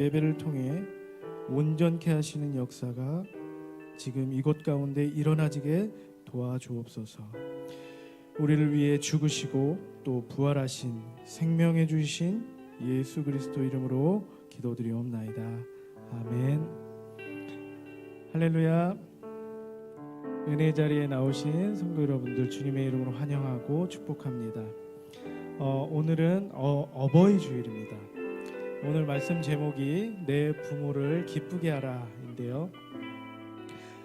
예배를 통해 온전케 하시는 역사가 지금 이곳 가운데 일어나지게 도와주옵소서. 우리를 위해 죽으시고 또 부활하신 생명해 주신 예수 그리스도 이름으로 기도드리옵나이다. 아멘. 할렐루야. 은혜 자리에 나오신 성도 여러분들 주님의 이름으로 환영하고 축복합니다. 오늘은 어버이 주일입니다. 오늘 말씀 제목이 내 부모를 기쁘게 하라인데요.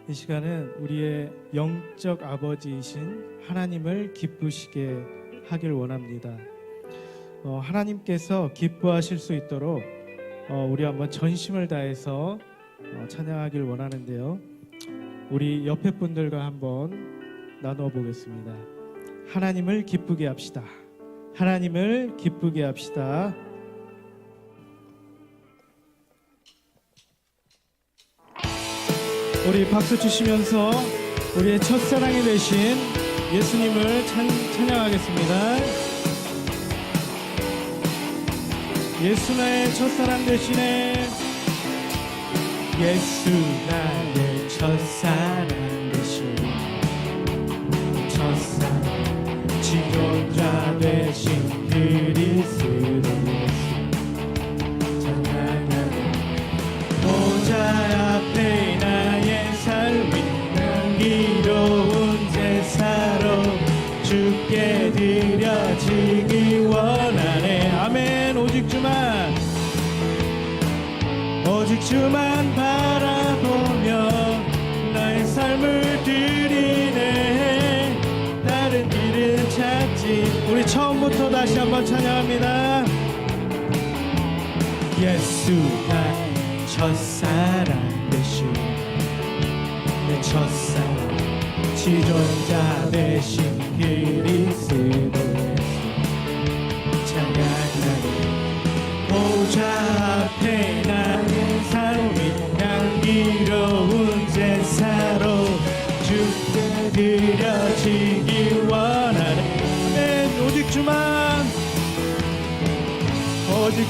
이 시간은 우리의 영적 아버지이신 하나님을 기쁘시게 하길 원합니다. 하나님께서 기뻐하실 수 있도록 우리 한번 전심을 다해서 찬양하길 원하는데요. 우리 옆에 분들과 한번 나누어 보겠습니다. 하나님을 기쁘게 합시다. 하나님을 기쁘게 합시다. 우리 박수 치시면서 우리의 첫사랑이 되신 예수님을 찬양하겠습니다. 예수 나의 첫사랑 되시네. 예수 나의 첫사랑 되신 첫사랑 지존자 되신 그리스도 예수 찬양하네. 보좌 앞에 나의 삶이 향기로운 제사로 주께 드려지기 원하네. 아멘. 오직 주만 바라보며 나의 삶을 드리네. 다른 길은 찾지. 우리 처음부터 다시 한번 찬양합니다. 예수 나의 첫사랑 되신 내 첫사랑 지존자 되신 그리스도 예수 찬양하네. 보좌 앞에 나의 삶이 향기로운 제사로 주께 드려지기 원하네. 오직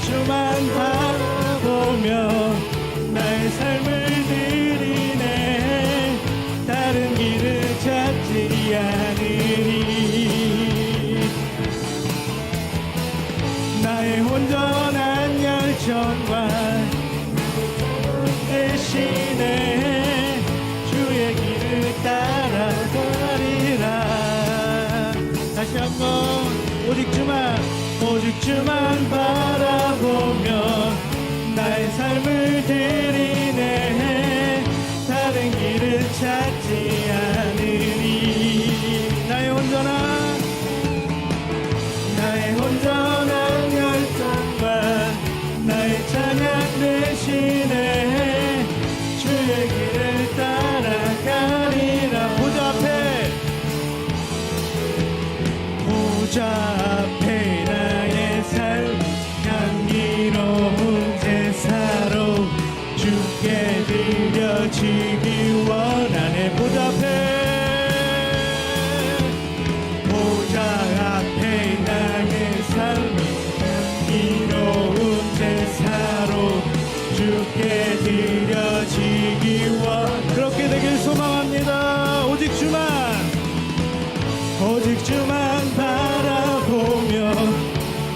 주만 바라보며 나의 삶을 드리네. 다른 길을 찾지 않으리. 나의 온전한 열정과 대신에 주의 길을 따라가리라. 다시 한번 오직 주만 바라보며 나의 삶을 드리네. 다른 길을 찾지 않으리. 나의 온전한 열정과 나의 찬양 대신에 주의 길을 따라가리라. 보좌 앞에 나의 삶 향기로운 제사로 주께 드려지기 원하네. 보좌 앞에 나의 삶이 향기로운 제사로 주께 드려지기 원. 그렇게 되길 소망합니다. 오직 주만 바라보며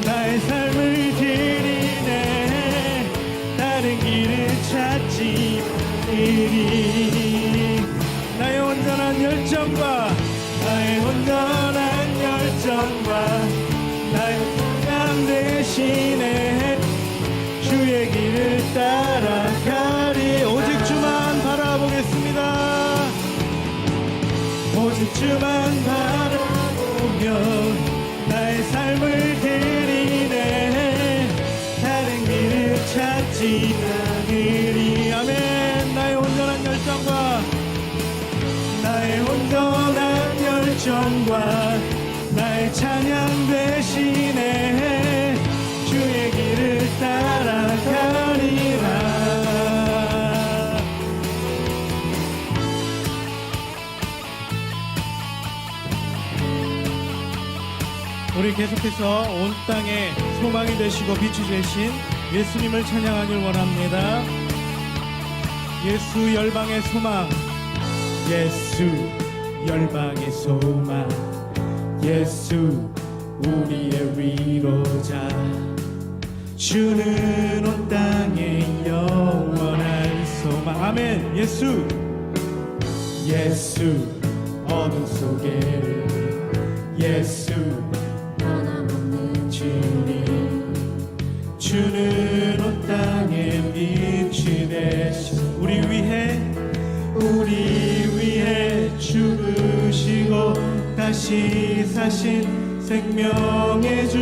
나의 삶을 드리네. 다른 길을 찾지 않으리. 나의 온전한 열정과 나의 찬양 대신에 주의 길을 따라가리. 오직 주만 바라보겠습니다. 오직 주만 바라보며 나의 삶을 드리네. 다른 길을 찾지 않으리. 아멘. 나의 온전한 열정과 나의 찬양 대신에 주의 길을 따라가리라. 우리 계속해서 온 땅에 소망이 되시고 빛이 되신 예수님을 찬양하길 원합니다. 예수 열방의 소망, 예수 열방의 소망, 예수 우리의 위로자, 주는 온 땅의 영원한 소망. 아멘. 예수 어둠 속에 예수 변함없는 주님, 주는 온 땅에 빛이 되신 우리 위해 죽으시고 다시 사신 생명의 주,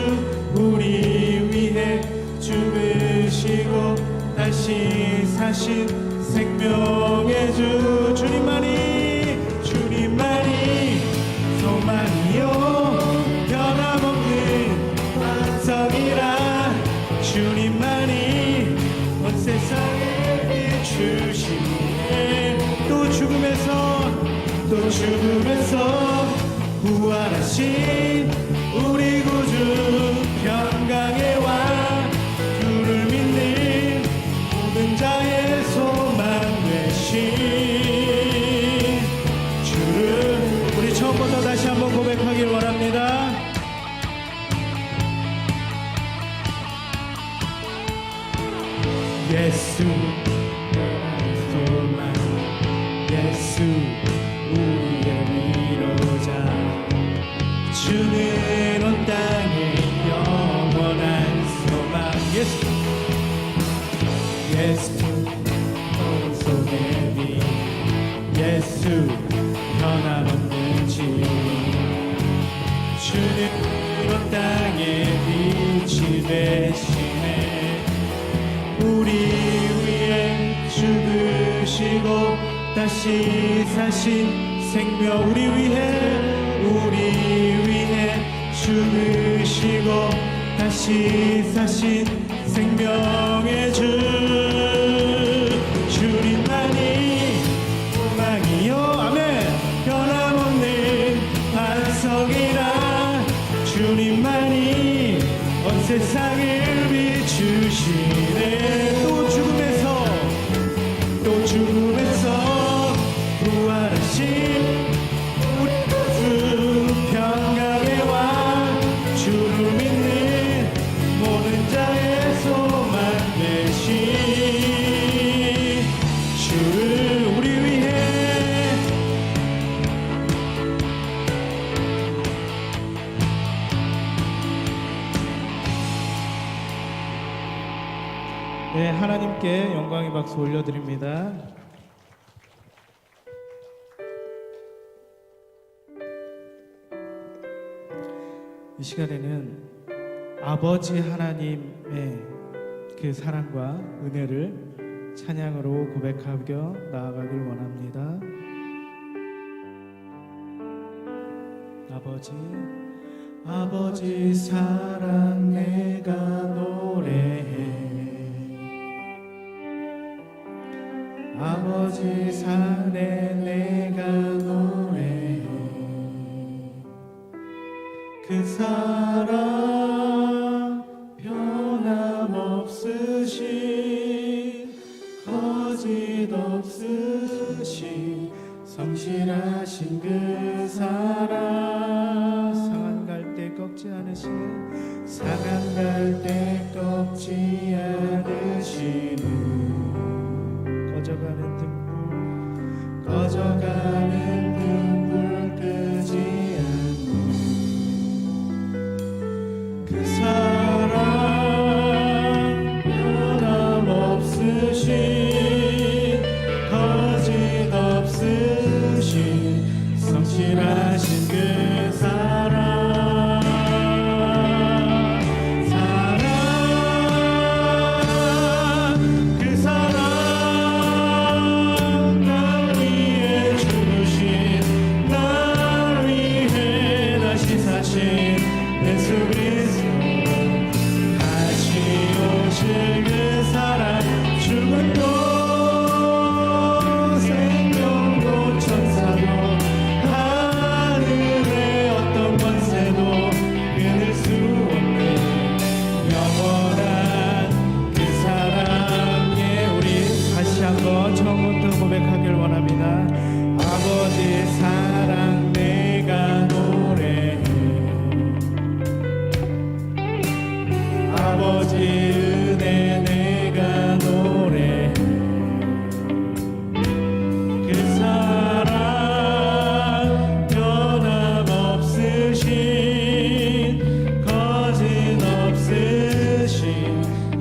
우리 위해 죽으시고 다시 사신 생명의 주, 주님만이 소망이요 변함없는 반석이라, 주님만이 온 세상을 비추시네. 또 죽음에서 부활하신 우리 구주, 평강의 왕, 주를 믿는 모든 자의 소망 되신 주를 우리 처음부터 다시 한번 고백하길 원합니다. 예수 나의 소망, 예수 우리의 위로자, 주는 온 땅의 영원한 소망. 예수 어둠 속의 빛, 예수 변함없는 주님, 주는 온 땅의 빛이 되시네. 우리 위해 죽으시고 다시 사신 생명, 우리 위해 죽으시고 다시 사신 생명의 주, 주님만이 소망이요 아멘 변함없는 반석이라, 주님만이 온 세상을 비추시네. 또 죽음에서 부활하신 우리 주, 평강의 왕, 주를 믿는 모든 자의 소망 되신 주를 우리 위해 네, 하나님께 영광의 박수 올려드립니다. 이 시간에는 아버지 하나님의 그 사랑과 은혜를 찬양으로 고백하며 나아가길 원합니다. 아버지 사랑 내가 노래해, 아버지 사랑에 내가 노래해, 그 사랑 변함없으신 거짓 없으신 성실하신 그 사랑, 상한 갈 때 꺾지 않으시는, 상한 갈 때 꺾지 않으시는, 꺼져가는 등불 끄지 않는 그 사랑 변함없으신 거짓 없으신 성실하신 그 사랑, 그 사랑 처음부터 고백하길 원합니다. 아버지의 사랑 내가 노래해, 아버지의 은혜 내가 노래해. 그 사랑 변함없으신, 거짓없으신,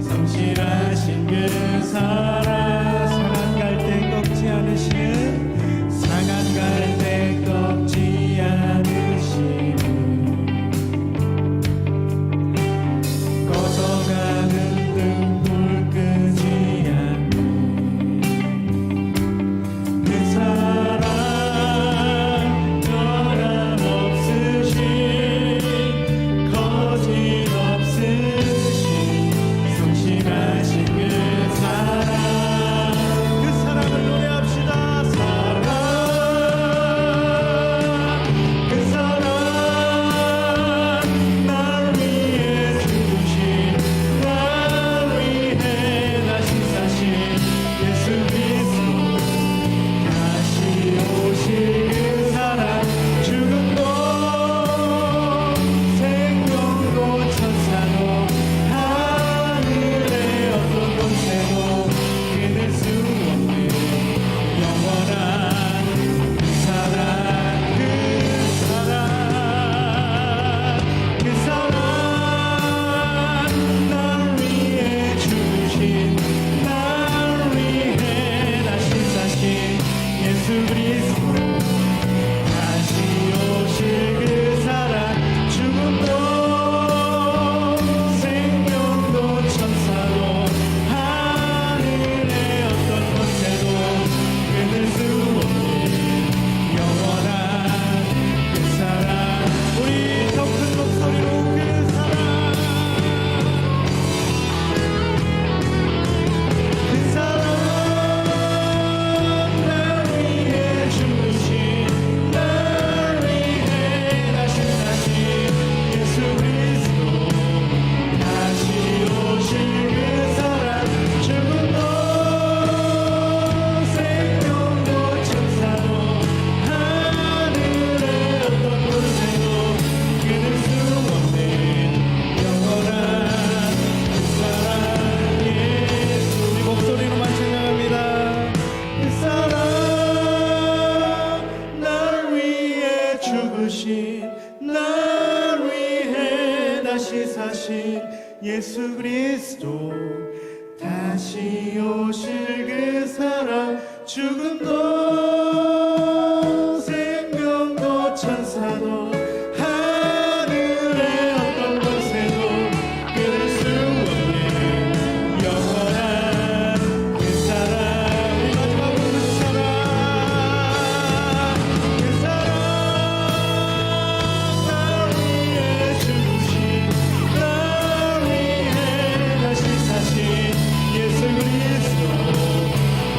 성실하신 그 사랑, 상한 갈대 꺾지 않으시는, 상한 갈대 꺾지 않으시는, 꺼져가는 등불 끄지 않는 그 사랑, 변함없으신, 거짓없으신, 성실하신 그 사랑. 그 사랑을 노래합시다. 사랑, 그 사랑, 날 위해 죽으신, 날 위해 다시 사신 예수 그리스도, 다시 오실 그 사랑. 죽음도 생명도 천사도 하늘의 어떤 곳에도 끊을 수 없는 영원한 그 사랑, 그 사랑, 그 사랑, 날 위해 죽으신, 날 위해 다시 사신 예수 그리스도, 다시 오실 그 사랑. 죽음도 생명도 천사도 하늘의 어떤 곳에도 끊을 수 없는 영원한 그 사랑. 우리 더 큰 목소리로 그 사랑, 그 사랑, 날 위해 죽으신, 날 위해 다시 사신 예수 그리스도, 다시 오실 그 사랑. 죽음도 생명도 천사도 하늘의 어떤 곳에도 끊을 수 없는 영원한 그 사랑. 예수, 우리 목소리로만 찬양합니다. 그 사랑, 날 위해 죽으신, 날 위해 다시 사신 예수 그리스도, 다시 오실 그 사랑. 죽음도 생명도 천사도 하늘의 어떤 곳에도 끊을 수 없는 영원한 그 사랑. 우리 마지막으로 그 사랑, 그 사랑, 날 위해 죽으신, 날 위해 다시 사신 예수 그리스도,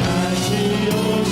다시 오실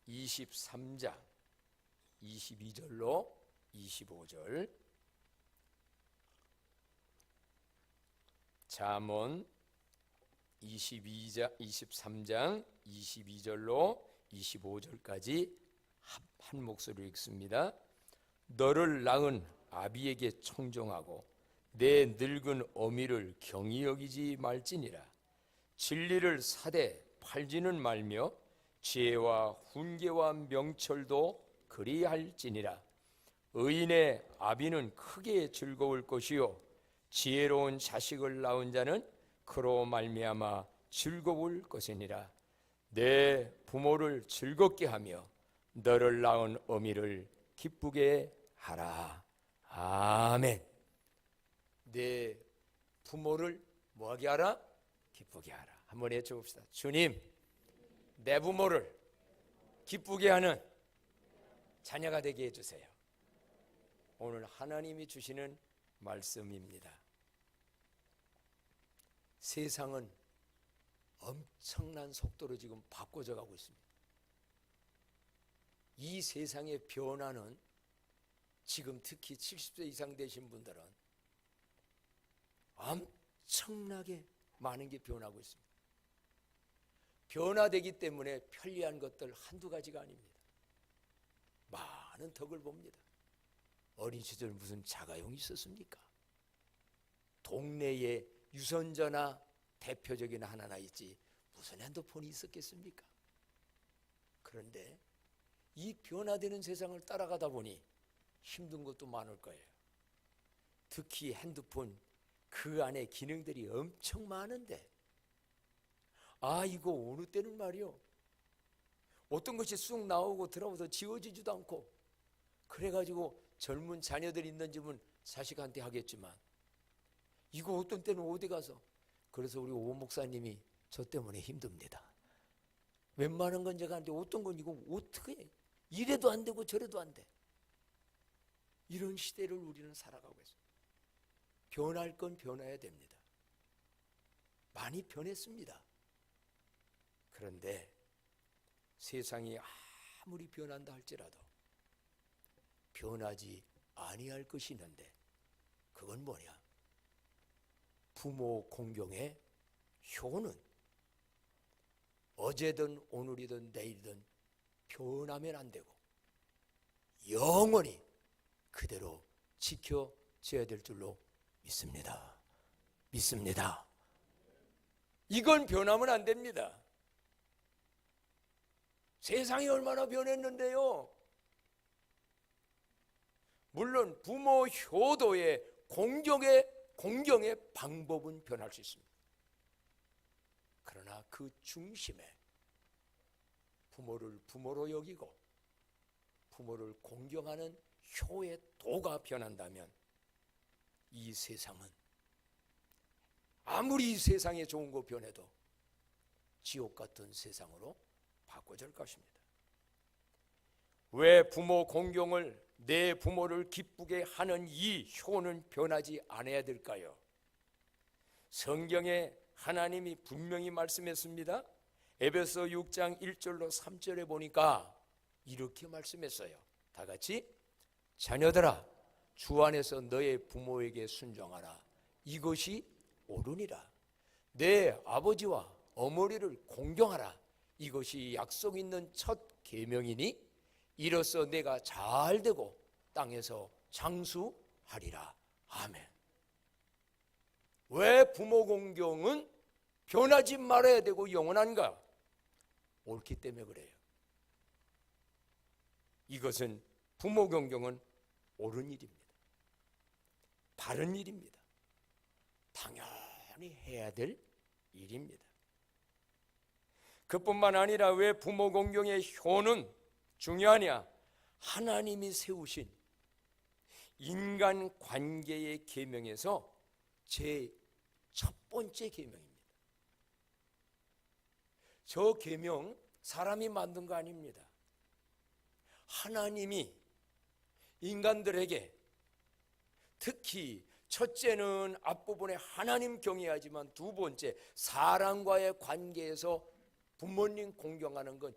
23장 22절로 25절, 잠언 23장 22절로 25절까지 한 목소리로 읽습니다. 너를 낳은 아비에게 청종하고 내 늙은 어미를 경히 여기지 말지니라. 진리를 사되 팔지는 말며 지혜와 훈계와 명철도 그리할지니라. 의인의 아비는 크게 즐거울 것이요 지혜로운 자식을 낳은 자는 그로 말미암아 즐거울 것이니라. 내 부모를 즐겁게 하며 너를 낳은 어미를 기쁘게 하라. 아멘. 내 부모를 뭐하게 하라? 기쁘게 하라. 한번 외쳐봅시다. 주님, 내 부모를 기쁘게 하는 자녀가 되게 해주세요. 오늘 하나님이 주시는 말씀입니다. 세상은 엄청난 속도로 지금 바꿔져 가고 있습니다. 이 세상의 변화는 지금 특히 70세 이상 되신 분들은 엄청나게 많은 게 변하고 있습니다. 변화되기 때문에 편리한 것들 한두 가지가 아닙니다. 많은 덕을 봅니다. 어린 시절 무슨 자가용이 있었습니까? 동네에 유선전화 대표적인 하나나 있지 무슨 핸드폰이 있었겠습니까? 그런데 이 변화되는 세상을 따라가다 보니 힘든 것도 많을 거예요. 특히 핸드폰 그 안에 기능들이 엄청 많은데 이거 어느 때는 말이요, 어떤 것이 쑥 나오고 들어와서 지워지지도 않고, 그래가지고 젊은 자녀들 있는 집은 자식한테 하겠지만 이거 어떤 때는 어디 가서, 그래서 우리 오 목사님이 저 때문에 힘듭니다. 웬만한 건 제가 하는데 어떤 건 이거 어떻게 해? 이래도 안 되고 저래도 안 돼. 이런 시대를 우리는 살아가고 있어요. 변할 건 변해야 됩니다. 많이 변했습니다. 그런데 세상이 아무리 변한다 할지라도 변하지 아니할 것이 있는데, 그건 뭐냐? 부모 공경의 효는 어제든 오늘이든 내일이든 변하면 안 되고 영원히 그대로 지켜져야 될 줄로 믿습니다. 믿습니다. 이건 변하면 안 됩니다. 세상이 얼마나 변했는데요. 물론 부모 효도의 공경의 방법은 변할 수 있습니다. 그러나 그 중심에 부모를 부모로 여기고 부모를 공경하는 효의 도가 변한다면 이 세상은 아무리 세상에 좋은 거 변해도 지옥 같은 세상으로 바꿔질 것입니다. 왜 부모 공경을, 내 부모를 기쁘게 하는 이 효는 변하지 않아야 될까요? 성경에 하나님이 분명히 말씀했습니다. 에베소 6장 1절로 3절에 보니까 이렇게 말씀했어요. 다 같이, 자녀들아 주 안에서 너의 부모에게 순종하라. 이것이 옳으니라. 내 아버지와 어머니를 공경하라. 이것이 약속 있는 첫 계명이니 이로써 내가 잘 되고 땅에서 장수하리라. 아멘. 왜 부모 공경은 변하지 말아야 되고 영원한가? 옳기 때문에 그래요. 이것은 부모 공경은 옳은 일입니다. 바른 일입니다. 당연히 해야 될 일입니다. 그뿐만 아니라 왜 부모 공경의 효는 중요하냐? 하나님이 세우신 인간 관계의 계명에서 제 첫 번째 계명입니다. 저 계명 사람이 만든 거 아닙니다. 하나님이 인간들에게, 특히 첫째는 앞부분에 하나님 경외하지만 두 번째 사람과의 관계에서 부모님 공경하는 건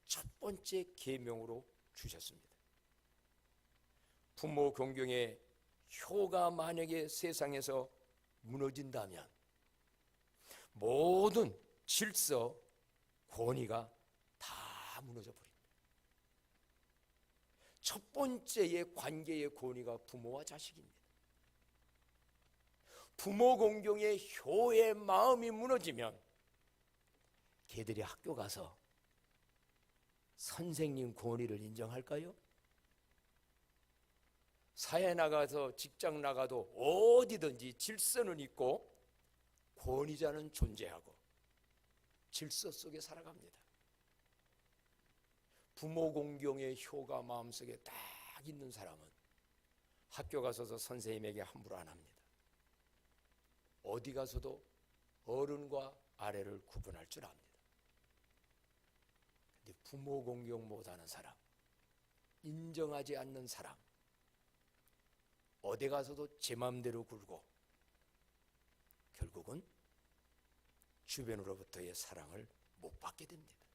첫 번째 계명으로 주셨습니다. 부모 공경의 효가 만약에 세상에서 무너진다면 모든 질서, 권위가 다 무너져 버립니다. 첫 번째의 관계의 권위가 부모와 자식입니다. 부모 공경의 효의 마음이 무너지면 걔들이 학교 가서 선생님 권위를 인정할까요? 사회 나가서 직장 나가도 어디든지 질서는 있고 권위자는 존재하고 질서 속에 살아갑니다. 부모 공경의 효가 마음속에 딱 있는 사람은 학교 가서도 선생님에게 함부로 안 합니다. 어디 가서도 어른과 아래를 구분할 줄 압니다. 근데 부모 공경 못하는 사람, 인정하지 않는 사람, 어디 가서도 제 마음대로 굴고 결국은 주변으로부터의 사랑을 못 받게 됩니다.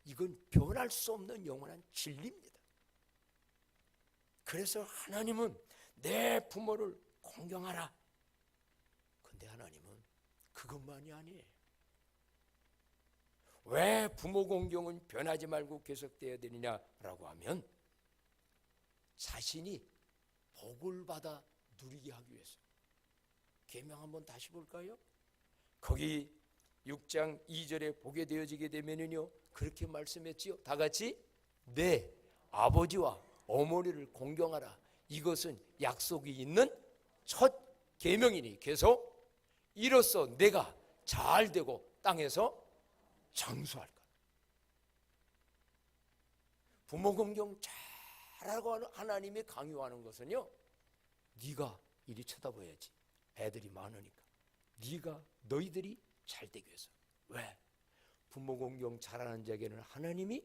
이건 변할 수 없는 영원한 진리입니다. 그래서 하나님은 내 부모를 공경하라. 근데 하나님은 그것만이 아니에요. 왜 부모 공경은 변하지 말고 계속돼야 되느냐라고 하면 자신이 복을 받아 누리게 하기 위해서. 계명 한번 다시 볼까요? 거기 6장 2절에 보게 되어지게 되면은요 그렇게 말씀했지요. 다 같이 내 아버지와 어머니를 공경하라. 이것은 약속이 있는 첫 계명이니 계속 이로써 내가 잘 되고 땅에서 장수할 것. 부모 공경 잘하고 하나님이 강요하는 것은요 네가 이리 쳐다봐야지. 애들이 많으니까 너희들이 잘 되기 위해서. 왜? 부모 공경 잘하는 자에게는 하나님이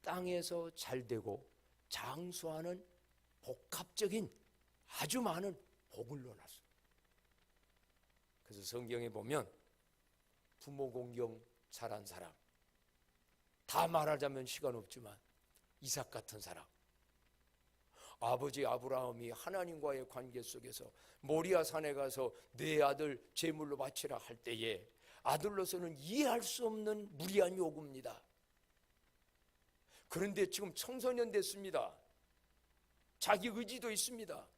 땅에서 잘 되고 장수하는 복합적인 아주 많은 복을 넣어놨어요. 그래서 성경에 보면 부모 공경 잘한 사람, 다 말하자면 시간 없지만 이삭 같은 사람, 아버지 아브라함이 하나님과의 관계 속에서 모리아 산에 가서 내 아들 제물로 바치라 할 때에 아들로서는 이해할 수 없는 무리한 요구입니다. 그런데 지금 청소년 됐습니다. 자기 의지도 있습니다.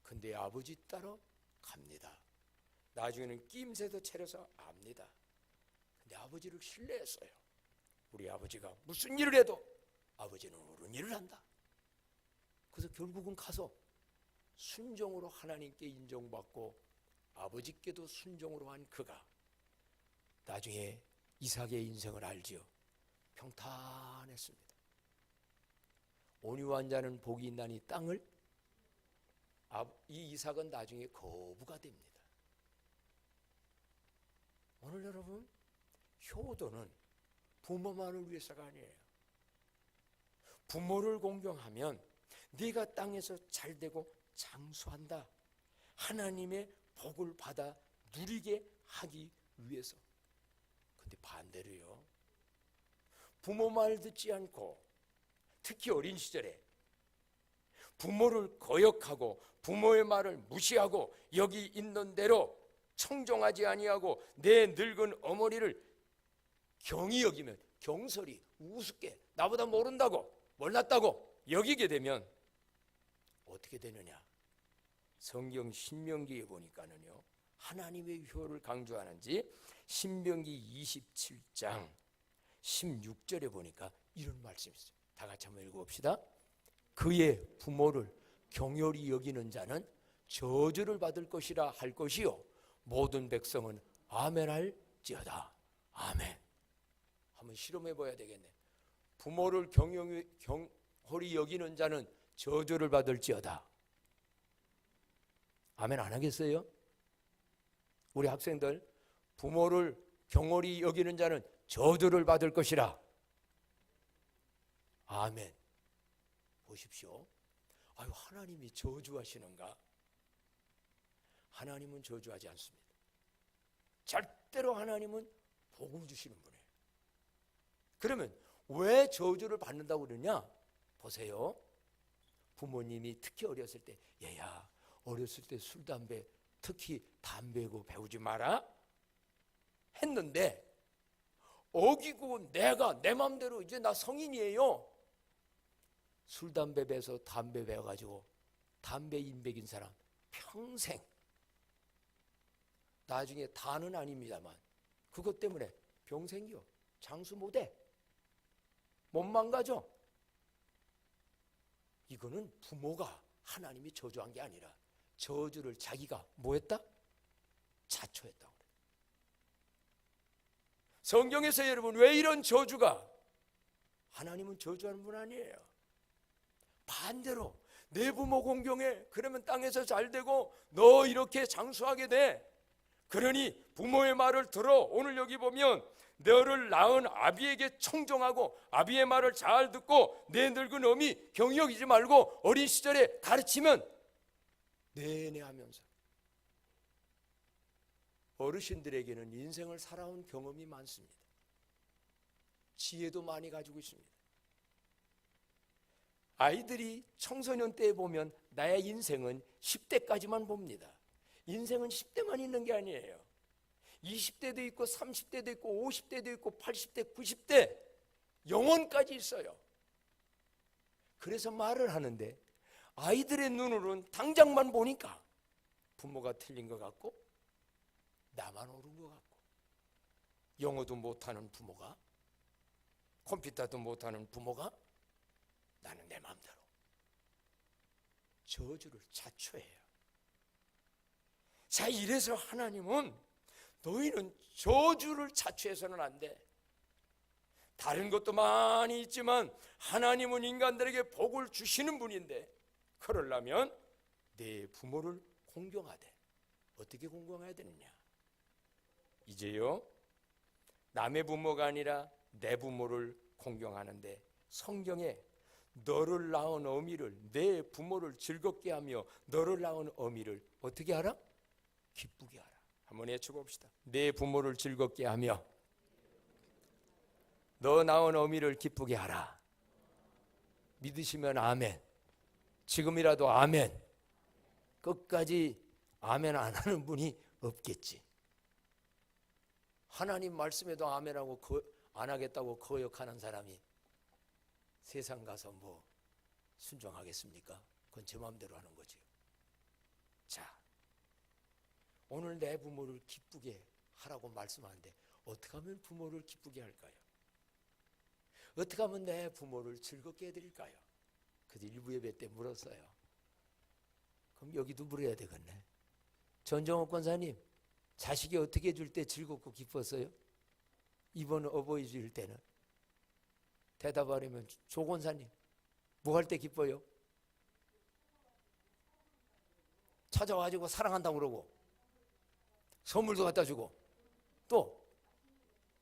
근데 아버지 따라 갑니다. 나중에는 낌새도 차려서 압니다. 근데 아버지를 신뢰했어요. 우리 아버지가 무슨 일을 해도 아버지는 옳은 일을 한다. 그래서 결국은 가서 순종으로 하나님께 인정받고 아버지께도 순종으로 한 그가 나중에 이삭의 인생을 알지요. 평탄했습니다. 온유한 자는 복이 있나니 땅을. 이 이삭은 나중에 거부가 됩니다. 오늘 여러분, 효도는 부모만을 위해서가 아니에요. 부모를 공경하면 네가 땅에서 잘 되고 장수한다. 하나님의 복을 받아 누리게 하기 위해서. 근데 반대로요, 부모 말 듣지 않고 특히 어린 시절에 부모를 거역하고 부모의 말을 무시하고 여기 있는 대로 청종하지 아니하고 내 늙은 어머니를 경히 여기면, 경솔히 우습게 나보다 모른다고 몰랐다고 여기게 되면 어떻게 되느냐? 성경 신명기에 보니까는요 하나님의 효를 강조하는지 신명기 27장 16절에 보니까 이런 말씀이 있어요. 다 같이 한번 읽어봅시다. 그의 부모를 경홀히 여기는 자는 저주를 받을 것이라 할 것이요 모든 백성은 아멘 할지어다. 아멘. 한번 실험해 봐야 되겠네. 부모를 경홀히 여기는 자는 저주를 받을지어다. 아멘 안 하겠어요? 우리 학생들, 부모를 경홀히 여기는 자는 저주를 받을 것이라. 아멘. 보십시오. 아유, 하나님이 저주하시는가? 하나님은 저주하지 않습니다. 절대로 하나님은 복을 주시는 분이에요. 그러면 왜 저주를 받는다고 그러냐? 보세요. 부모님이 특히 어렸을 때, 얘야 어렸을 때 술, 담배, 특히 담배고 배우지 마라 했는데, 어기고 내가 내 맘대로 이제 나 성인이에요. 술, 담배 배서 담배 배워가지고 담배 인백인 사람 평생, 나중에 다는 아닙니다만 그것 때문에 병 생겨. 장수 못해. 못 망가져. 이거는 부모가 하나님이 저주한 게 아니라 저주를 자기가 뭐 했다? 자초했다고 그래요. 성경에서 여러분 왜 이런 저주가? 하나님은 저주하는 분 아니에요. 반대로 내 부모 공경해. 그러면 땅에서 잘 되고 너 이렇게 장수하게 돼. 그러니 부모의 말을 들어. 오늘 여기 보면 너를 낳은 아비에게 청종하고 아비의 말을 잘 듣고 내 늙은 어미 경역이지 말고 어린 시절에 가르치면 내내 하면서. 어르신들에게는 인생을 살아온 경험이 많습니다. 지혜도 많이 가지고 있습니다. 아이들이 청소년 때에 보면 나의 인생은 10대까지만 봅니다. 인생은 10대만 있는 게 아니에요. 20대도 있고 30대도 있고 50대도 있고 80대, 90대 영혼까지 있어요. 그래서 말을 하는데 아이들의 눈으로는 당장만 보니까 부모가 틀린 것 같고 나만 옳은 것 같고, 영어도 못하는 부모가, 컴퓨터도 못하는 부모가 나는 내 마음대로 저주를 자초해요. 자, 이래서 하나님은 너희는 저주를 자초해서는 안 돼. 다른 것도 많이 있지만 하나님은 인간들에게 복을 주시는 분인데, 그러려면 내 부모를 공경하되. 어떻게 공경해야 되느냐? 이제요, 남의 부모가 아니라 내 부모를 공경하는데 성경에 너를 낳은 어미를, 내 부모를 즐겁게 하며 너를 낳은 어미를 어떻게 하라? 기쁘게 하라. 한번 외쳐봅시다. 내 부모를 즐겁게 하며 너 낳은 어미를 기쁘게 하라. 믿으시면 아멘. 지금이라도 아멘. 끝까지 아멘 안 하는 분이 없겠지. 하나님 말씀에도 아멘하고 안 하겠다고 거역하는 사람이 세상 가서 뭐 순종하겠습니까? 그건 제 마음대로 하는 거지요. 자, 오늘 내 부모를 기쁘게 하라고 말씀하는데 어떻게 하면 부모를 기쁘게 할까요? 어떻게 하면 내 부모를 즐겁게 해드릴까요? 그래서 일부 예배 때 물었어요. 그럼 여기도 물어야 되겠네. 전정옥 권사님, 자식이 어떻게 해줄 때 즐겁고 기뻤어요? 이번 어버이 주일 때는? 대답하려면 조 권사님, 뭐 할 때 기뻐요? 찾아와가지고 사랑한다고 그러고 선물도 갖다 주고 또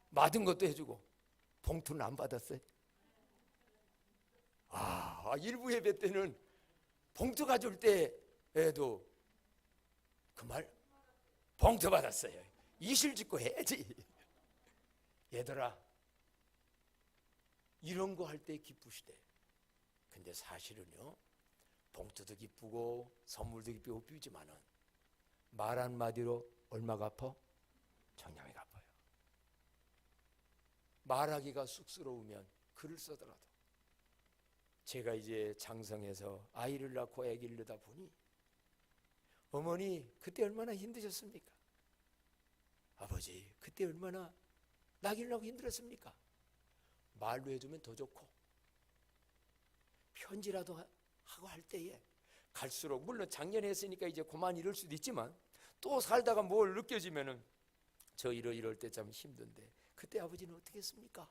맞은 것도 해주고. 봉투는 안 받았어요? 일부 예배 때는 봉투 가져올 때에도 그 말 봉투 받았어요. 이실 짓고 해야지. 얘들아, 이런 거 할 때 기쁘시대. 근데 사실은요, 봉투도 기쁘고 선물도 기쁘고 기쁘지만은 말 한마디로 얼마가 아파? 정량이 아파요. 말하기가 쑥스러우면 글을 쓰더라도. 제가 이제 장성해서 아이를 낳고 아기를 낳다 보니 어머니 그때 얼마나 힘드셨습니까? 아버지 그때 얼마나 낳기를 낳고 힘들었습니까? 말로 해주면 더 좋고 편지라도 하고 할 때에 갈수록, 물론 작년에 했으니까 이제 그만 이럴 수도 있지만 또 살다가 뭘 느껴지면은 저 이럴 때 참 힘든데 그때 아버지는 어떻게 했습니까?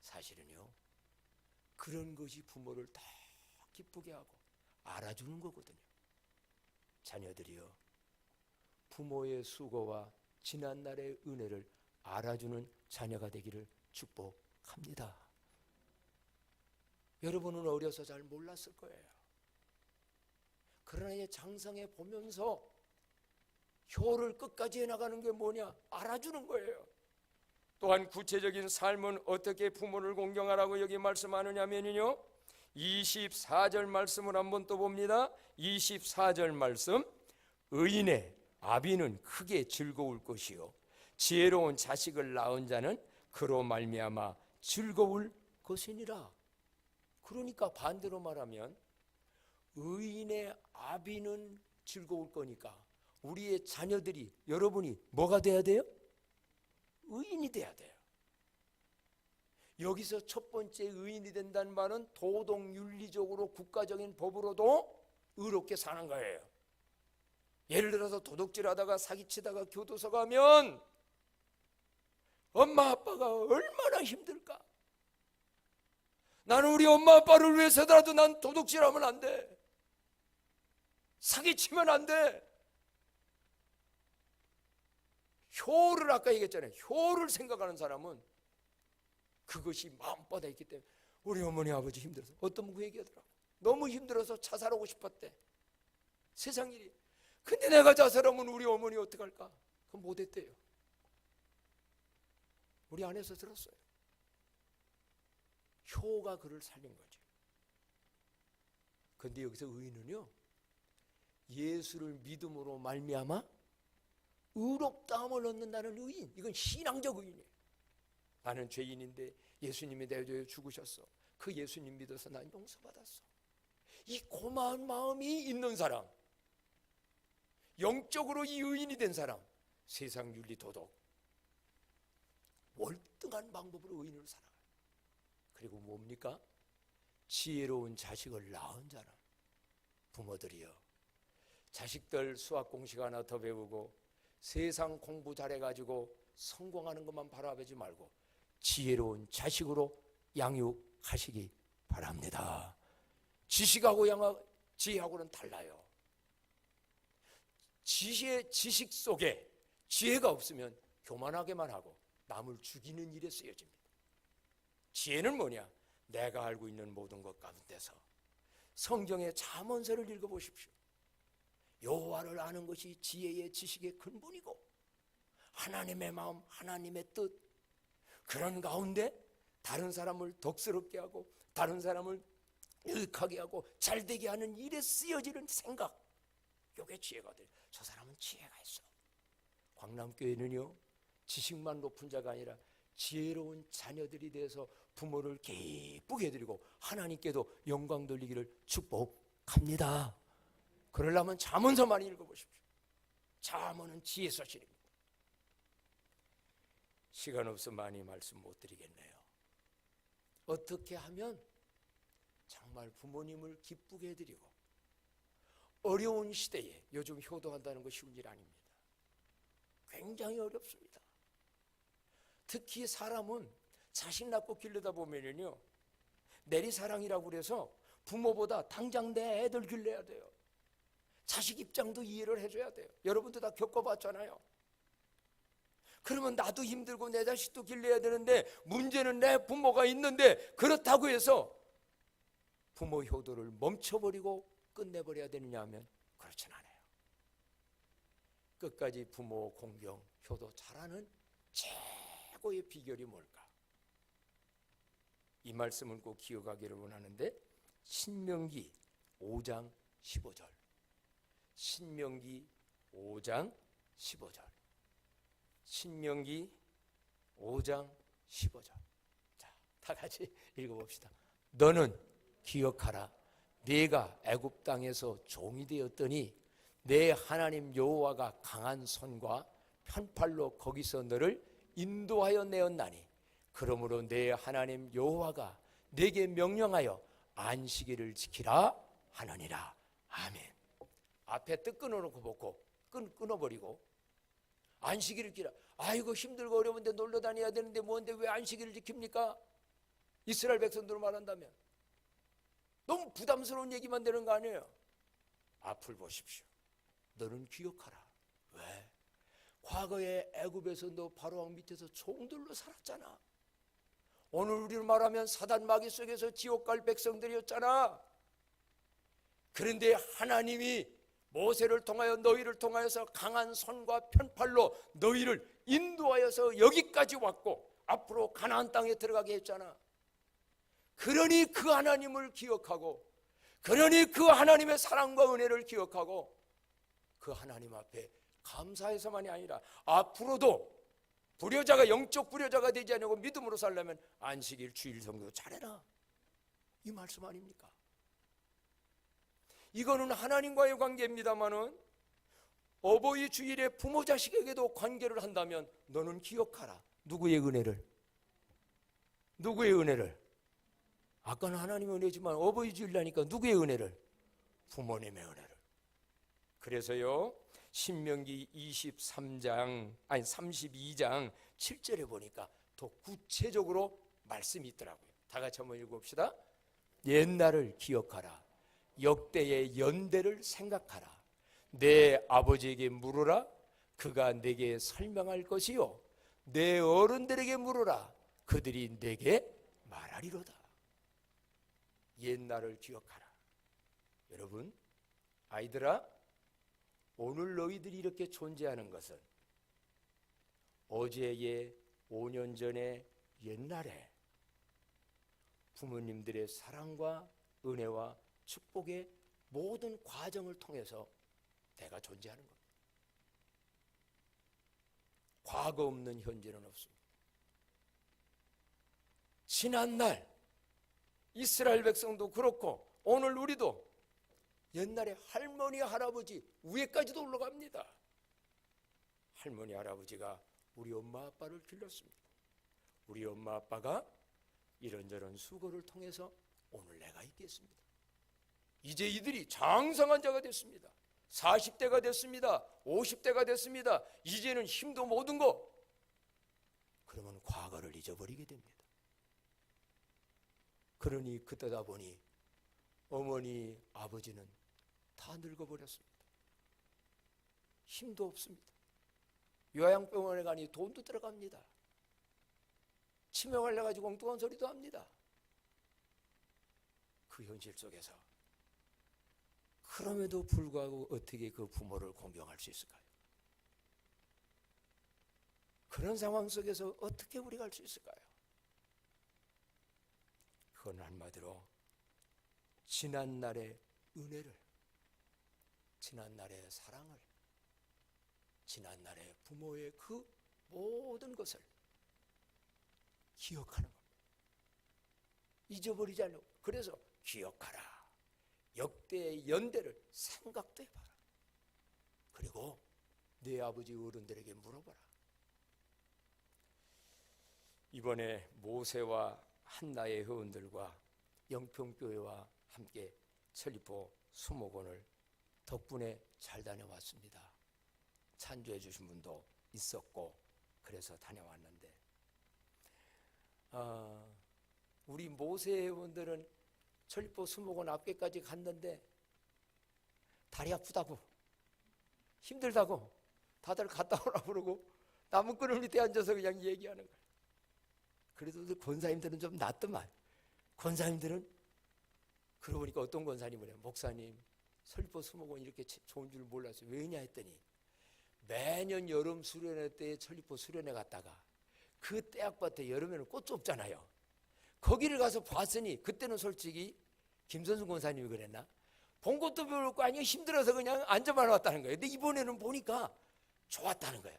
사실은요, 그런 것이 부모를 더 기쁘게 하고 알아주는 거거든요. 자녀들이요, 부모의 수고와 지난날의 은혜를 알아주는 자녀가 되기를 축복합니다. 여러분은 어려서 잘 몰랐을 거예요. 그러나 장성해 보면서 효를 끝까지 해나가는 게 뭐냐? 알아주는 거예요. 또한 구체적인 삶은 어떻게 부모를 공경하라고 여기 말씀하느냐면요, 24절 말씀을 한번 또 봅니다. 24절 말씀, 의인의 아비는 크게 즐거울 것이요 지혜로운 자식을 낳은 자는 그로 말미암아 즐거울 것이니라. 그러니까 반대로 말하면 의인의 아비는 즐거울 거니까 우리의 자녀들이, 여러분이 뭐가 돼야 돼요? 의인이 돼야 돼요. 여기서 첫 번째 의인이 된다는 말은 도덕 윤리적으로 국가적인 법으로도 의롭게 사는 거예요. 예를 들어서 도둑질하다가 사기치다가 교도소 가면 엄마 아빠가 얼마나 힘들까? 나는 우리 엄마 아빠를 위해서라도 난 도둑질하면 안 돼. 사기치면 안 돼. 효를 아까 얘기했잖아요. 효를 생각하는 사람은 그것이 마음바다에 있기 때문에 우리 어머니 아버지 힘들어서 어떤 분 그 얘기하더라고. 너무 힘들어서 자살하고 싶었대. 세상 일이. 근데 내가 자살하면 우리 어머니 어떡할까? 그럼 못했대요. 우리 안에서 들었어요. 효가 그를 살린 거죠. 근데 여기서 의인은요, 예수를 믿음으로 말미암아 의롭다함을 얻는다는 의인. 이건 신앙적 의인이에요. 나는 죄인인데 예수님이 내 죄에 죽으셨어. 그 예수님 믿어서 난 용서받았어. 이 고마운 마음이 있는 사람, 영적으로 이 의인이 된 사람, 세상 윤리 도덕 월등한 방법으로 의인으로 살아가요. 그리고 뭡니까? 지혜로운 자식을 낳은 자는, 부모들이요, 자식들 수학 공식 하나 더 배우고 세상 공부 잘해가지고 성공하는 것만 바라보지 말고 지혜로운 자식으로 양육하시기 바랍니다. 지식하고 지혜하고는 달라요. 지식 속에 지혜가 없으면 교만하게만 하고 남을 죽이는 일에 쓰여집니다. 지혜는 뭐냐? 내가 알고 있는 모든 것 가운데서 성경의 잠언서를 읽어보십시오. 여호와를 아는 것이 지혜의 지식의 근본이고 하나님의 마음, 하나님의 뜻, 그런 가운데 다른 사람을 덕스럽게 하고 다른 사람을 유익하게 하고 잘되게 하는 일에 쓰여지는 생각, 이게 지혜가 돼요. 저 사람은 지혜가 있어. 광남교회는요, 지식만 높은 자가 아니라 지혜로운 자녀들이 돼서 부모를 기쁘게 해드리고 하나님께도 영광 돌리기를 축복합니다. 그러려면 잠언서 많이 읽어보십시오. 잠언은 지혜 서실입니다. 시간 없어 많이 말씀 못 드리겠네요. 어떻게 하면 정말 부모님을 기쁘게 해드리고, 어려운 시대에 요즘 효도한다는 거 쉬운 일 아닙니다. 굉장히 어렵습니다. 특히 사람은 자식 낳고 기르다 보면요, 내리사랑이라고 그래서 부모보다 당장 내 애들 길러야 돼요. 자식 입장도 이해를 해줘야 돼요. 여러분도 다 겪어봤잖아요. 그러면 나도 힘들고 내 자식도 길러야 되는데 문제는 내 부모가 있는데, 그렇다고 해서 부모 효도를 멈춰버리고 끝내버려야 되느냐 하면 그렇진 않아요. 끝까지 부모 공경, 효도 잘하는 최고의 비결이 뭘까? 이 말씀을 꼭 기억하기를 원하는데, 신명기 5장 15절, 신명기 5장 15절, 신명기 5장 15절. 자, 다 같이 읽어봅시다. 너는 기억하라. 네가 애굽 땅에서 종이 되었더니 내 하나님 여호와가 강한 손과 편팔로 거기서 너를 인도하여 내었나니, 그러므로 내 하나님 여호와가 네게 명령하여 안식일을 지키라 하느니라. 아멘. 앞에 뜻 끊어놓고 먹고 끊어버리고 안식일을 지키라. 아이고 힘들고 어려운데 놀러 다녀야 되는데 뭔데 왜 안식일을 지킵니까? 이스라엘 백성들로 말한다면 너무 부담스러운 얘기만 되는 거 아니에요? 앞을 보십시오. 너는 기억하라. 왜? 과거에 애굽에서 너 바로왕 밑에서 종들로 살았잖아. 오늘 우리로 말하면 사단 마귀 속에서 지옥 갈 백성들이었잖아. 그런데 하나님이 모세를 통하여 너희를 통하여서 강한 손과 편팔로 너희를 인도하여서 여기까지 왔고, 앞으로 가나안 땅에 들어가게 했잖아. 그러니 그 하나님을 기억하고, 그러니 그 하나님의 사랑과 은혜를 기억하고 그 하나님 앞에 감사해서만이 아니라 앞으로도 불효자가 영적 불효자가 되지 않고 믿음으로 살려면 안식일 주일 성도 잘해라, 이 말씀 아닙니까? 이거는 하나님과의 관계입니다마는 어버이 주일에 부모 자식에게도 관계를 한다면 너는 기억하라. 누구의 은혜를? 누구의 은혜를? 아까는 하나님의 은혜지만 어버이 주일이라니까 누구의 은혜를? 부모님의 은혜를. 그래서요, 신명기 32장 7절에 보니까 더 구체적으로 말씀이 있더라고요. 다 같이 한번 읽어봅시다. 옛날을 기억하라. 역대의 연대를 생각하라. 내 아버지에게 물으라. 그가 내게 설명할 것이요. 내 어른들에게 물으라. 그들이 내게 말하리로다. 옛날을 기억하라. 여러분, 아이들아, 오늘 너희들이 이렇게 존재하는 것은 어제의 5년 전의 옛날에 부모님들의 사랑과 은혜와 축복의 모든 과정을 통해서 내가 존재하는 겁니다. 과거 없는 현재는 없습니다. 지난날 이스라엘 백성도 그렇고 오늘 우리도 옛날에 할머니 할아버지 위에까지도 올라갑니다. 할머니 할아버지가 우리 엄마 아빠를 길렀습니다. 우리 엄마 아빠가 이런저런 수고를 통해서 오늘 내가 있겠습니다. 이제 이들이 장성한 자가 됐습니다. 40대가 됐습니다. 50대가 됐습니다. 이제는 힘도 모든 거. 그러면 과거를 잊어버리게 됩니다. 그러니 그때다 보니 어머니 아버지는 다 늙어버렸습니다. 힘도 없습니다. 요양병원에 가니 돈도 들어갑니다. 치매 걸려가지고 엉뚱한 소리도 합니다. 그 현실 속에서 그럼에도 불구하고 어떻게 그 부모를 공경할 수 있을까요? 그런 상황 속에서 어떻게 우리가 할 수 있을까요? 그건 한마디로 지난날의 은혜를, 지난날의 사랑을, 지난날의 부모의 그 모든 것을 기억하는 겁니다. 잊어버리지 않으려고. 그래서 기억하라. 역대의 연대를 생각도 해봐라. 그리고 네 아버지 어른들에게 물어봐라. 이번에 모세와 한나의 회원들과 영평교회와 함께 천리포 수목원을 덕분에 잘 다녀왔습니다. 찬조해 주신 분도 있었고 그래서 다녀왔는데 우리 모세 회원들은 천리포 수목원 앞에까지 갔는데 다리 아프다고 힘들다고 다들 갔다 오라고 그러고 나무꾼 밑에 앉아서 그냥 얘기하는 거예요. 그래도 권사님들은 좀 낫더만. 권사님들은 그러고 보니까 어떤 권사님은 해요. 목사님 설포 수목원 이렇게 좋은 줄 몰랐어요. 왜냐 했더니 매년 여름 수련회 때 천리포 수련회 갔다가 그 떼약밭에 여름에는 꽃도 없잖아요. 거기를 가서 봤으니 그때는 솔직히 김선수 권사님이 그랬나? 본 것도 별로 아니요 힘들어서 그냥 앉아만 왔다는 거예요. 근데 이번에는 보니까 좋았다는 거예요.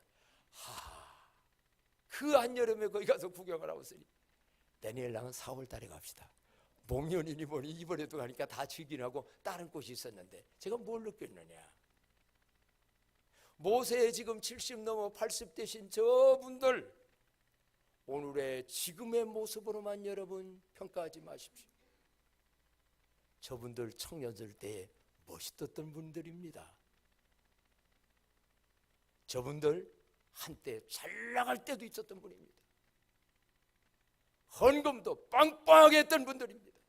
그 한여름에 거기 가서 구경을 하고 있으니 내년에는 4월 달에 갑시다. 목련이니 뭐니 이번에도 가니까 다 즐기라고 다른 곳이 있었는데 제가 뭘 느꼈느냐. 모세의 지금 70 넘어 80 되신 저분들 오늘의 지금의 모습으로만 여러분 평가하지 마십시오. 저분들 청년들 때에 멋있었던 분들입니다. 저분들 한때 잘 나갈 때도 있었던 분입니다. 헌금도 빵빵하게 했던 분들입니다.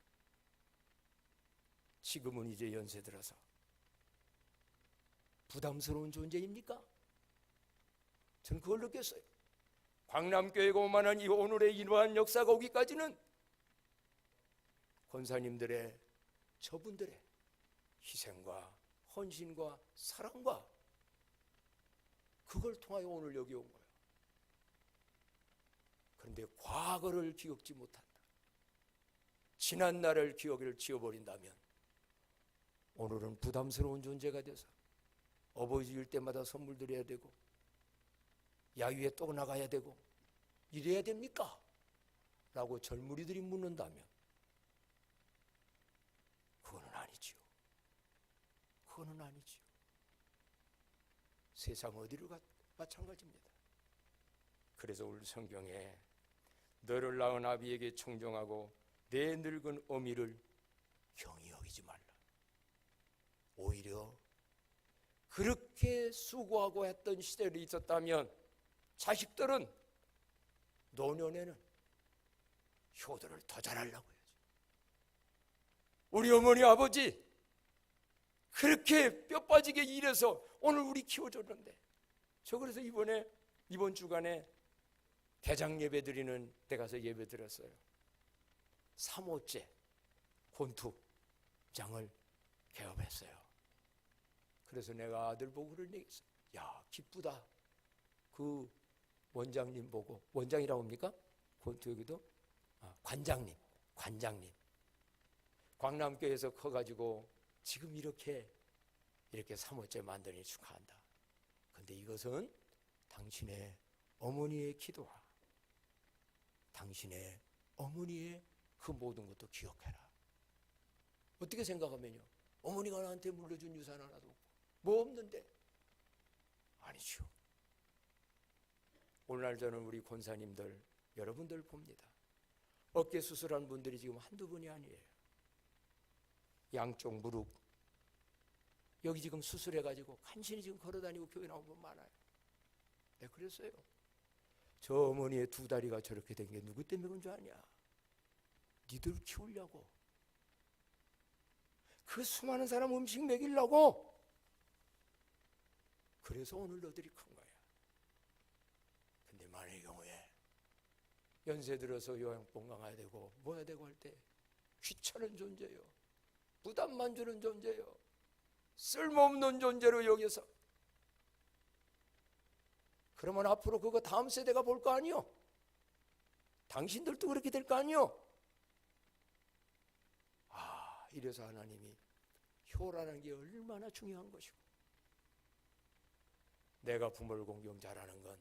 지금은 이제 연세 들어서 부담스러운 존재입니까? 저는 그걸 느꼈어요. 광남교회가 오만한 이 오늘의 이러한 역사가 오기까지는 권사님들의 저분들의 희생과 헌신과 사랑과 그걸 통하여 오늘 여기 온 거예요. 그런데 과거를 기억지 못한다. 지난 날을 기억을 지워버린다면 오늘은 부담스러운 존재가 돼서 어버이주일 때마다 선물 드려야 되고 야유회 또 나가야 되고 이래야 됩니까? 라고 젊은이들이 묻는다면 그거는 아니지요. 그거는 아니지요. 세상 어디로 가 마찬가지입니다. 그래서 오늘 성경에 너를 낳은 아비에게 청정하고 내 늙은 어미를 경히 여기지 말라. 오히려 그렇게 수고하고 했던 시절이 있었다면 자식들은 노년에는 효도를 더 잘하려고 해야지. 우리 어머니 아버지 그렇게 뼈 빠지게 일해서 오늘 우리 키워줬는데, 저 그래서 이번 주간에 대장 예배 드리는 데 가서 예배 드렸어요. 3호째 권투장을 개업했어요. 그래서 내가 아들 보고 그런 얘기 했어요. 야, 기쁘다. 그 원장님 보고, 원장이라고 합니까? 권투 여기도? 관장님. 광남교회에서 커가지고 지금 이렇게 3호째 만드니 축하한다. 그런데 이것은 당신의 어머니의 기도와 당신의 어머니의 그 모든 것도 기억해라. 어떻게 생각하면요, 어머니가 나한테 물려준 유산 하나도 없고 뭐 없는데. 아니죠. 오늘날 저는 우리 권사님들 여러분들 봅니다. 어깨 수술한 분들이 지금 한두 분이 아니에요. 양쪽 무릎 여기 지금 수술해가지고 간신히 지금 걸어다니고 교회 나온 분 많아요. 내가 그랬어요. 저 어머니의 두 다리가 저렇게 된 게 누구 때문에 그런 줄 아냐? 니들 키우려고, 그 수많은 사람 음식 먹이려고. 그래서 오늘 너들이 큰 거야. 근데 만약의 경우에 연세 들어서 요양병 가야 되고 뭐 해야 되고 할 때 귀찮은 존재요, 부담만 주는 존재요, 쓸모없는 존재로 여겨서, 그러면 앞으로 그거 다음 세대가 볼 거 아니요? 당신들도 그렇게 될 거 아니요? 이래서 하나님이 효라는 게 얼마나 중요한 것이고, 내가 부모를 공경 잘하는 건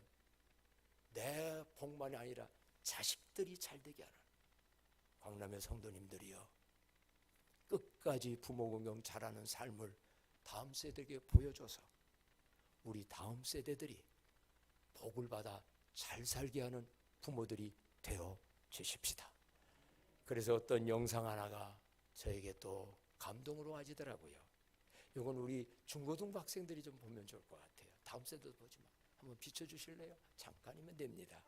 내 복만이 아니라 자식들이 잘되게 하는, 광남의 성도님들이여 끝까지 부모 공경 잘하는 삶을 다음 세대에게 보여줘서 우리 다음 세대들이 복을 받아 잘 살게 하는 부모들이 되어 주십시다. 그래서 어떤 영상 하나가 저에게 또 감동으로 와지더라고요. 이건 우리 중고등부 학생들이 좀 보면 좋을 것 같아요. 다음 세대도 보지만 한번 비춰주실래요? 잠깐이면 됩니다.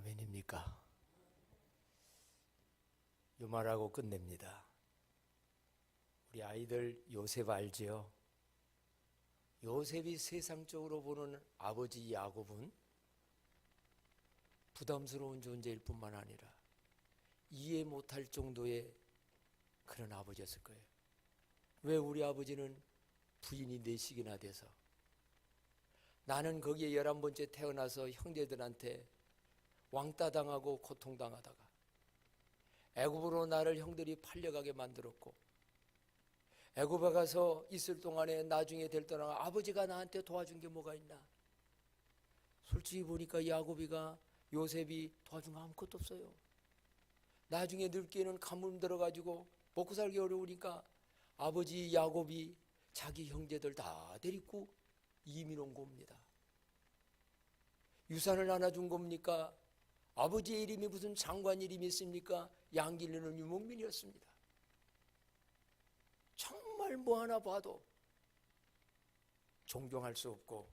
아멘입니까? 이 말하고 끝냅니다. 우리 아이들 요셉 알지요? 요셉이 세상적으로 보는 아버지 야곱은 부담스러운 존재일 뿐만 아니라 이해 못할 정도의 그런 아버지였을 거예요. 왜 우리 아버지는 부인이 4씩이나 돼서, 나는 거기에 11번째 태어나서 형제들한테 왕따 당하고 고통당하다가 애굽으로 나를 형들이 팔려가게 만들었고, 애굽에 가서 있을 동안에 나중에 될 때나 아버지가 나한테 도와준 게 뭐가 있나? 솔직히 보니까 야곱이가 요셉이 도와준 거 아무것도 없어요. 나중에 늙기에는 가뭄 들어가지고 먹고 살기 어려우니까 아버지 야곱이 자기 형제들 다 데리고 이민 온 겁니다. 유산을 나눠준 겁니까? 아버지의 이름이 무슨 장관 이름이 있습니까? 양길르는 유목민이었습니다. 정말 뭐 하나 봐도 존경할 수 없고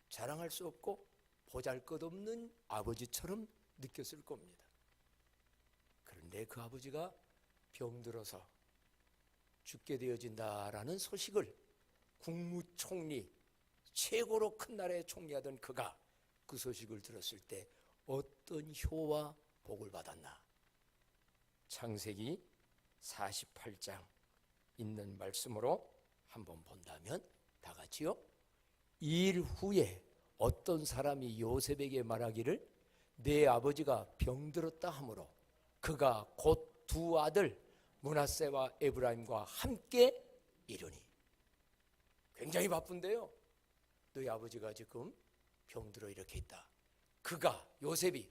자랑할 수 없고 보잘것없는 아버지처럼 느꼈을 겁니다. 그런데 그 아버지가 병들어서 죽게 되어진다라는 소식을 국무총리, 최고로 큰 나라의 총리하던 그가 그 소식을 들었을 때 어떤 효와 복을 받았나? 창세기 48장 있는 말씀으로 한번 본다면 다 같이요. 일 후에 어떤 사람이 요셉에게 말하기를 내 아버지가 병들었다 하므로 그가 곧 2 아들 므낫세와 에브라임과 함께 이르니. 굉장히 바쁜데요. 너희 아버지가 지금 병들어 이렇게 있다. 그가 요셉이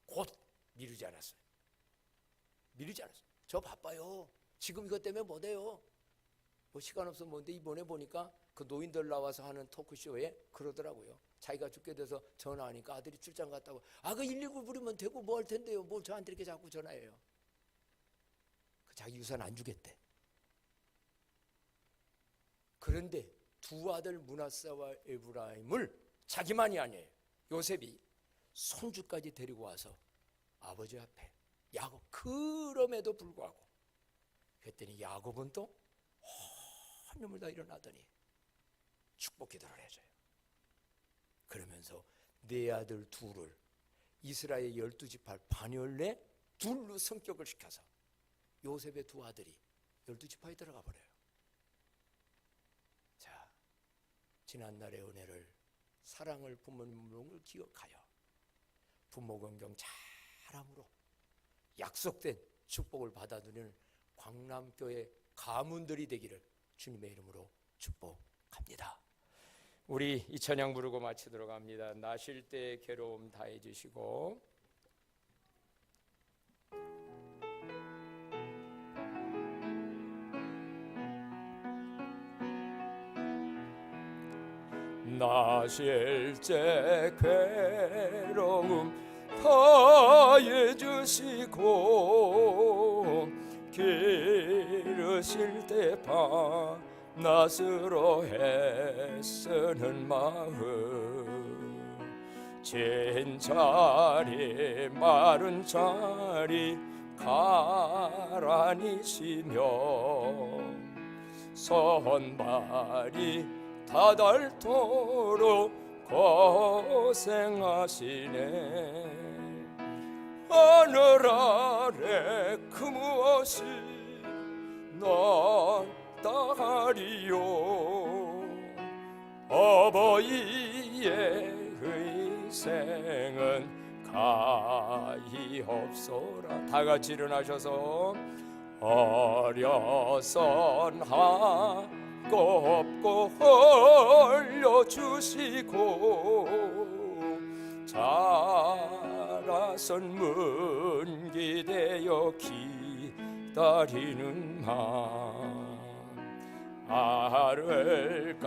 곧 미루지 않았어요. 미루지 않았어요. 저 바빠요. 지금 이것 때문에 못해요. 뭐 시간 없으면 뭔데 이번에 보니까 그 노인들 나와서 하는 토크쇼에 그러더라고요. 자기가 죽게 돼서 전화하니까 아들이 출장 갔다고. 그 119 부르면 되고 뭐 할 텐데요. 뭐 저한테 이렇게 자꾸 전화해요. 자기 유산 안 주겠대. 그런데 2 아들 므낫세와 에브라임을 자기만이 아니에요. 요셉이 손주까지 데리고 와서 아버지 앞에 야곱, 그럼에도 불구하고 그랬더니 야곱은 또 한눈을 다 일어나더니 축복 기도를 해줘요. 그러면서 내 아들 2를 이스라엘 12지파 반열에 둘로 성격을 시켜서 요셉의 2 아들이 12지파에 들어가 버려요. 자, 지난날의 은혜를, 사랑을, 부모님을 기억하여 부모 건경 잘함으로 약속된 축복을 받아들이는 광남교회 가문들이 되기를 주님의 이름으로 축복합니다. 우리 이 찬양 부르고 마치도록 합니다. 나실 때 괴로움 다 해주시고 나실 때 괴로움 다해 주시고 기르실 때 밤낮으로 애쓰는 마음 진 자리 마른 자리 가라니시며 선발이 다닳도록 고생하시네. 하늘 아래 그 무엇이 낫다하리요. 어버이의 희생은 가히없소라. 다 같이 일어나셔서 어려선 없고 흘려주시고 자라선 문기되어 기다리는 마음 아를까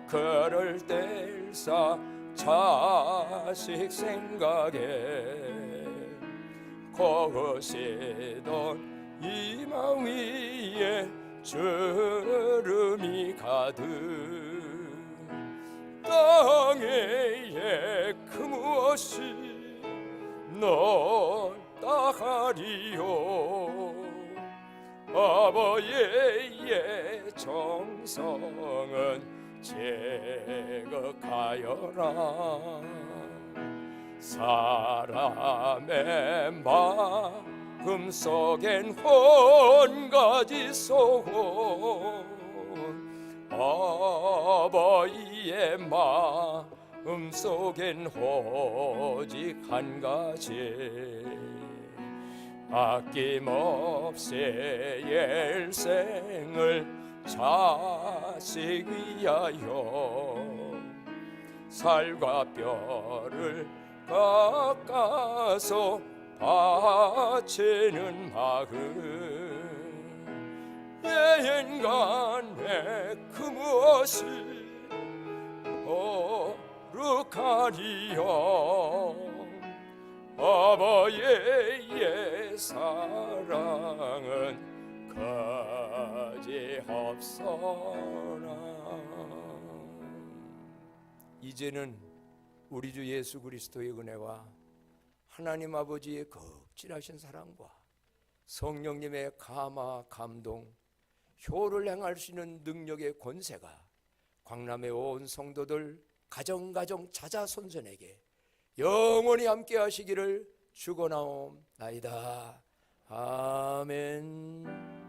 그럴 뗄사 자식 생각에 거시던 이 마음 위에 주름이 가득 땅에 그 무엇이 넣다하리요 아버지의 정성은 제거하여라 사람의 마음 속엔 혼가지 소원 아버지의 마음 속엔 오직 한 가지 아낌없이 일생을 자식 위하여 살과 뼈를 깎아서 바치는 마음 내 인간의 그 무엇이 거룩하리요 아버지의 사랑은 거지없어라 이제는 우리 주 예수 그리스도의 은혜와 하나님 아버지의 극진하신 사랑과 성령님의 감화 감동 효를 행할 수 있는 능력의 권세가 광남의 온 성도들 가정 자자손손에게 영원히 함께 하시기를 축원하옵나이다. 아멘.